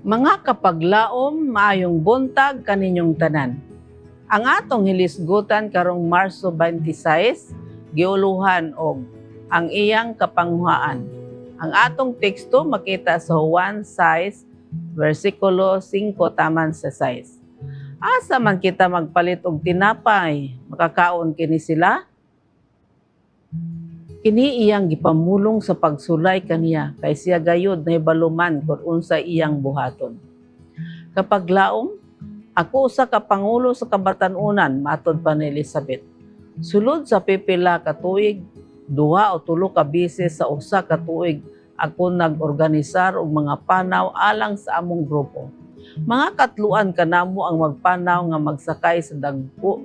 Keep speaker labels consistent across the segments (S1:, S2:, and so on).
S1: Mga kapaglaom, maayong buntag kaninyong tanan. Ang atong hilisgutan karong Marso 26, giuluhan og ang iyang kapanghuaan. Ang atong teksto makita sa Juan 6, versikulo 5 taman sa 6. Asa man kita magpalit og tinapay, makakaon kini sila? Kini iyang gipamulong sa pagsulay kaniya kay siya gayud nahibaluman kung unsa iyang buhaton. Kapag laom, ako usa ka pangulo sa kabatanunan, matod pa ni Elizabeth. Sulod sa pipila ka tuig, 2 o 3 ka beses sa usa ka tuig ako nag-organisar og mga panaw alang sa among grupo. Mga katluan kanamo ang magpanaw nga magsakay sa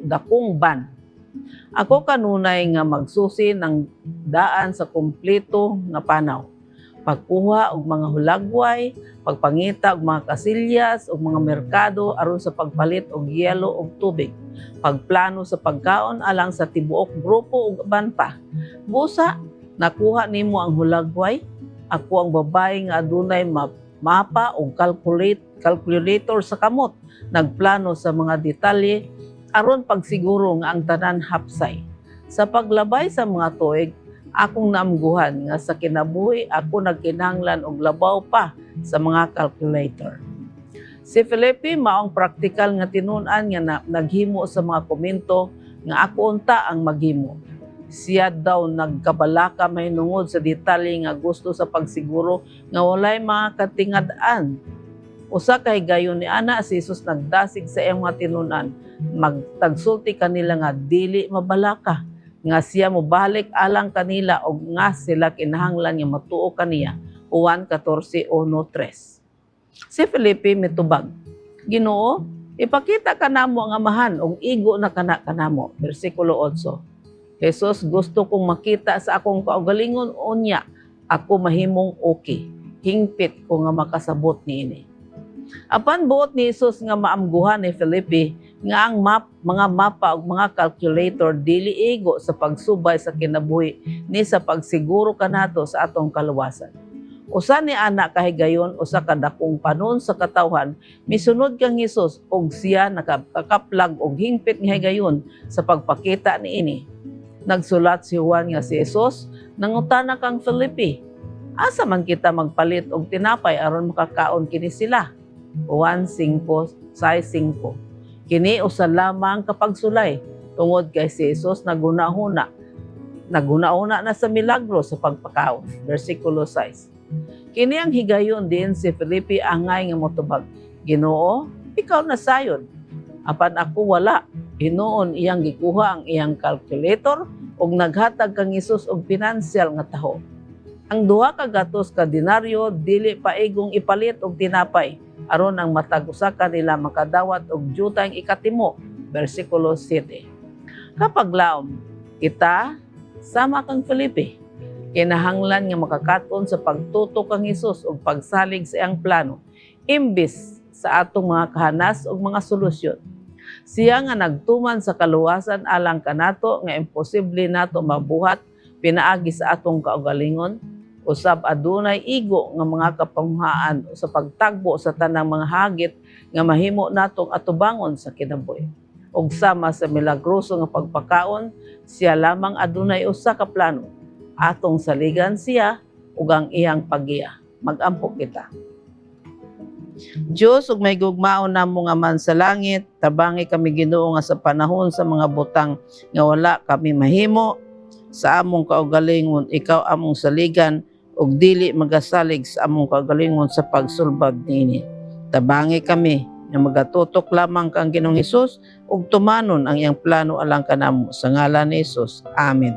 S1: dakong van. Ako kanunay nga magsusi ng daan sa kumpleto nga panaw. Pagkuha og mga hulagway, pagpangita og mga kasilyas og mga merkado aron sa pagpalit og yelo og tubig. Pagplano sa pagkaon alang sa tibuok grupo ug uban pa. Busa, nakuha nimo ang hulagway. Ako ang babae nga adunay mapa o calculator sa kamot. Nagplano sa mga detalye aron pagsiguro nga ang tanan hapsay. Sa paglabay sa mga tuig, akong naamguhan nga sa kinabuhi ako nagkinahanglan og labaw pa sa mga calculator. Si Felipe maong praktikal nga tinun-an nga naghimo sa mga komento nga ako unta ang maghimo. Siya daw nagkabalaka mahingungod sa detalye nga gusto sa pagsiguro nga walay mga katingad-an. Usa kay gayon ni ana si Jesus nagdasig sa iyang mga tinun-an, magtagsulti kanila nga dili mabalaka, nga siya mobalik alang kanila og nga sila kinahanglan nga matuo kaniya. Juan 14:1-3. Si Felipe mitubag, Ginoo, ipakita kanamo ang amahan og igo na kanamo. Versikulo 8. Jesus, gusto kong makita sa akong kaugalingon unya, ako mahimong okay. Hingpit ko nga makasabot niini. Apan buot ni Jesus nga maamguhan ni Felipe nga ang mga mapa ug mga calculator dili igo sa pagsubay sa kinabuhi ni sa pagsiguro kanato sa atong kaluwasan. Usa ni ana kahigayon usa ka dakong panon sa katawhan misunod kang Jesus ug siya nakakaplag og hingpit nga higayon sa pagpakita niini. Nagsulat si Juan nga si Jesus nangutana kang Felipe, asa man kita magpalit og tinapay aron makakaon kini sila? Juan 5:5. Kini usa lamang kapag sulay tungod kay si Jesus naguna-una na sa milagro sa pagpakaon. Versikulo 6. Kini ang higayon din si Felipe angay nga motubag, Ginoo, ikaw na sayod. Apan ako wala. Hinuon iyang gikuha ang iyang calculator ug naghatag kang Jesus og pinansyal nga taho. Ang 2 ka gatos ka denaryo dili paigong ipalit og tinapay aron ang matag usa ka nila makadawat og jutang ikatimo. Versikulo 7. Kapag laom, kita sama kang Felipe. Kinahanglan nga makakaton sa pagtutok kang Jesus og pagsalig sa iyang plano imbis sa atong mga kahanas ug mga solusyon. Siya nga nagtuman sa kaluwasan alang kanato nga imposible nato mabuhat pinaagi sa atong kaugalingon. Usab adunay igo nga mga kapanghuaan sa pagtagbo sa tanang mga hagit nga mahimo natong atubangon sa kinabuhi. Ug sama sa milagroso nga pagpakaon, siya lamang adunay usa ka plano. Atong saligan siya ug ang iyang pagiya. Mag-ampo kita. Diyos, ug may gugmaon namo nga man sa langit, tabangi kami Ginoo nga sa panahon sa mga butang nga wala kami mahimo, sa among kaugalingon ikaw among saligan, ug dili magasalig sa among kaugalingon sa pagsulbad niini. Tabangi kami nga magatutok lamang kang Ginoong Hesus ug tumanon ang iyang plano alang kanamo sa ngalan ni Hesus. Amen.